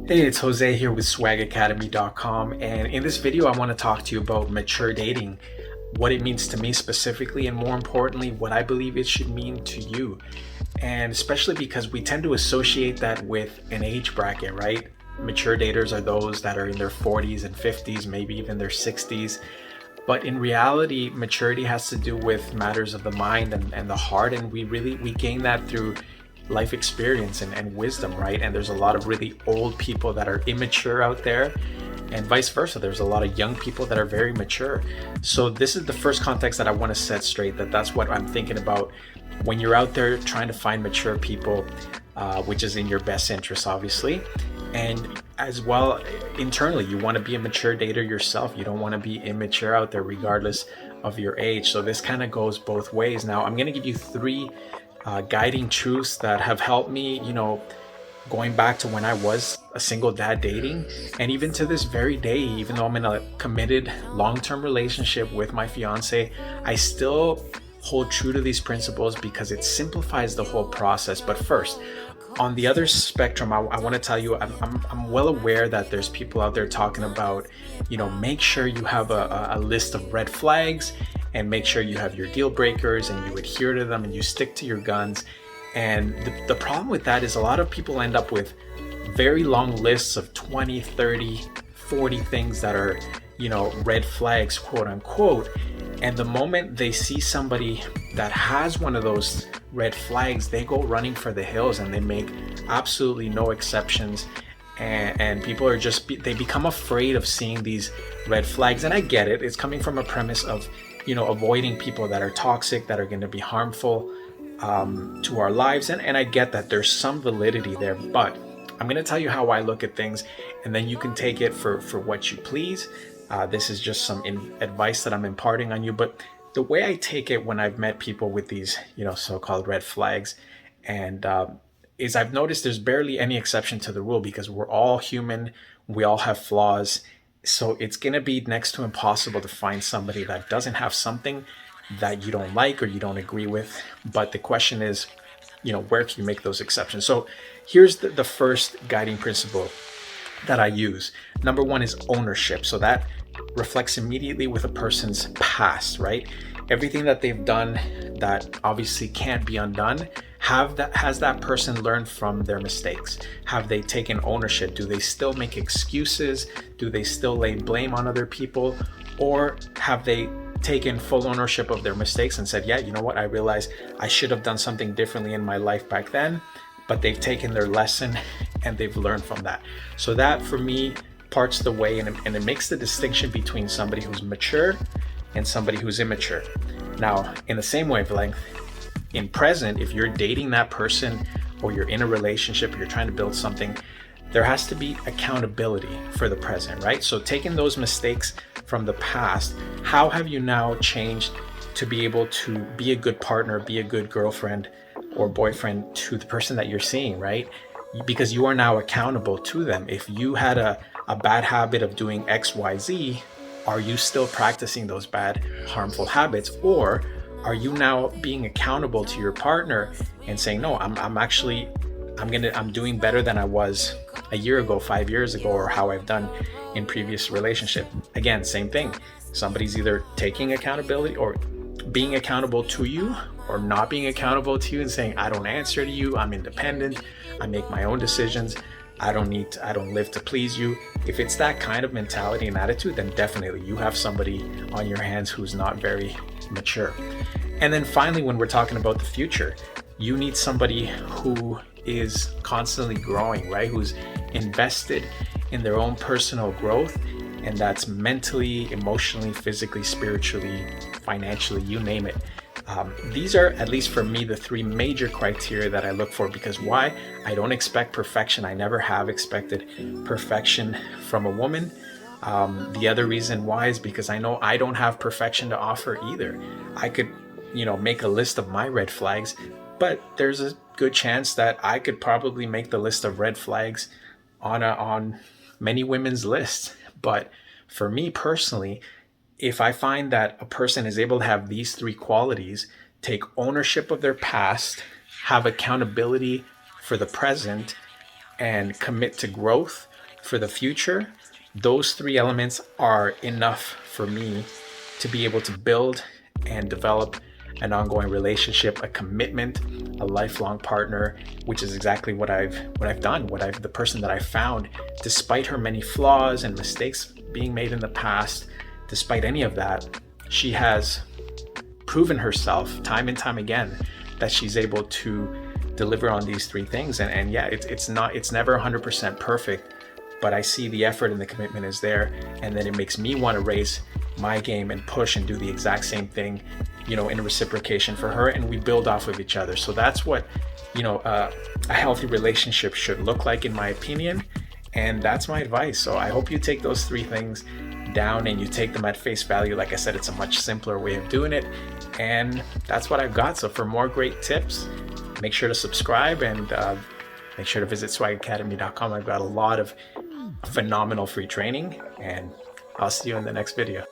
Hey, it's Jose here with swagacademy.com, and in this video I want to talk to you about mature dating, what it means to me specifically, and more importantly, what I believe it should mean to you. And especially because we tend to associate that with an age bracket, right? Mature daters are those that are in their 40s and 50s, maybe even their 60s. But in reality, maturity has to do with matters of the mind and the heart, and we gain that through life experience and wisdom, right? And there's a lot of really old people that are immature out there, and vice versa. There's a lot of young people that are very mature. So this is the first context that I want to set straight, that's what I'm thinking about when you're out there trying to find mature people, which is in your best interest, obviously. And as well, internally, you want to be a mature dater yourself. You don't want to be immature out there, regardless of your age. So this kind of goes both ways. Now, I'm going to give you three guiding truths that have helped me, going back to when I was a single dad dating, and even to this very day, even though I'm in a committed long-term relationship with my fiance, I still hold true to these principles because it simplifies the whole process. But first, on the other spectrum, I want to tell you, I'm well aware that there's people out there talking about, make sure you have a list of red flags, and make sure you have your deal breakers and you adhere to them and you stick to your guns. And the problem with that is a lot of people end up with very long lists of 20, 30, 40 things that are, red flags, quote unquote. And the moment they see somebody that has one of those red flags, they go running for the hills and they make absolutely no exceptions. And people are they become afraid of seeing these red flags. And I get it. It's coming from a premise of, avoiding people that are toxic, that are going to be harmful to our lives. And I get that there's some validity there, but I'm going to tell you how I look at things, and then you can take it for what you please. This is just some advice that I'm imparting on you. But the way I take it when I've met people with these, so-called red flags, and is I've noticed there's barely any exception to the rule because we're all human. We all have flaws. So it's going to be next to impossible to find somebody that doesn't have something that you don't like or you don't agree with. But the question is, where can you make those exceptions? So here's the first guiding principle that I use. Number one is ownership. So that reflects immediately with a person's past, right? Everything that they've done that obviously can't be undone, has that person learned from their mistakes? Have they taken ownership? Do they still make excuses? Do they still lay blame on other people? Or have they taken full ownership of their mistakes and said, yeah, you know what, I realized I should have done something differently in my life back then, but they've taken their lesson and they've learned from that. So that, for me, parts the way, and it makes the distinction between somebody who's mature and somebody who's immature. Now, in the same wavelength, in present, if you're dating that person or you're in a relationship or you're trying to build something, there has to be accountability for the present, right? So taking those mistakes from the past, how have you now changed to be able to be a good partner, be a good girlfriend or boyfriend to the person that you're seeing, right? Because you are now accountable to them. If you had a bad habit of doing X, Y, Z, are you still practicing those bad, harmful habits? Or are you now being accountable to your partner and saying, no, I'm doing better than I was a year ago, 5 years ago, or how I've done in previous relationship. Again, same thing. Somebody's either taking accountability or being accountable to you, or not being accountable to you and saying, I don't answer to you, I'm independent, I make my own decisions, I don't live to please you. If it's that kind of mentality and attitude, then definitely you have somebody on your hands who's not very mature. And then finally, when we're talking about the future, you need somebody who is constantly growing, right? Who's invested in their own personal growth, and that's mentally, emotionally, physically, spiritually, financially, you name it. These are, at least for me, the three major criteria that I look for. Because why? I don't expect perfection. I never have expected perfection from a woman. The other reason why is because I know I don't have perfection to offer either. I could, make a list of my red flags, but there's a good chance that I could probably make the list of red flags on many women's lists. But for me personally, if I find that a person is able to have these three qualities, take ownership of their past, have accountability for the present, and commit to growth, for the future, those three elements are enough for me to be able to build and develop an ongoing relationship, a commitment, a lifelong partner, which is exactly what I've done, the person that I found, despite her many flaws and mistakes being made in the past. Despite any of that, she has proven herself time and time again that she's able to deliver on these three things. And yeah, it's never 100% perfect, but I see the effort and the commitment is there, and then it makes me want to raise my game and push and do the exact same thing, in reciprocation for her, and we build off of each other. So that's what a healthy relationship should look like, in my opinion, and that's my advice. So I hope you take those three things down and you take them at face value. Like I said, it's a much simpler way of doing it, and that's what I've got. So for more great tips, make sure to subscribe and make sure to visit swagacademy.com. I've got a lot of phenomenal free training, and I'll see you in the next video.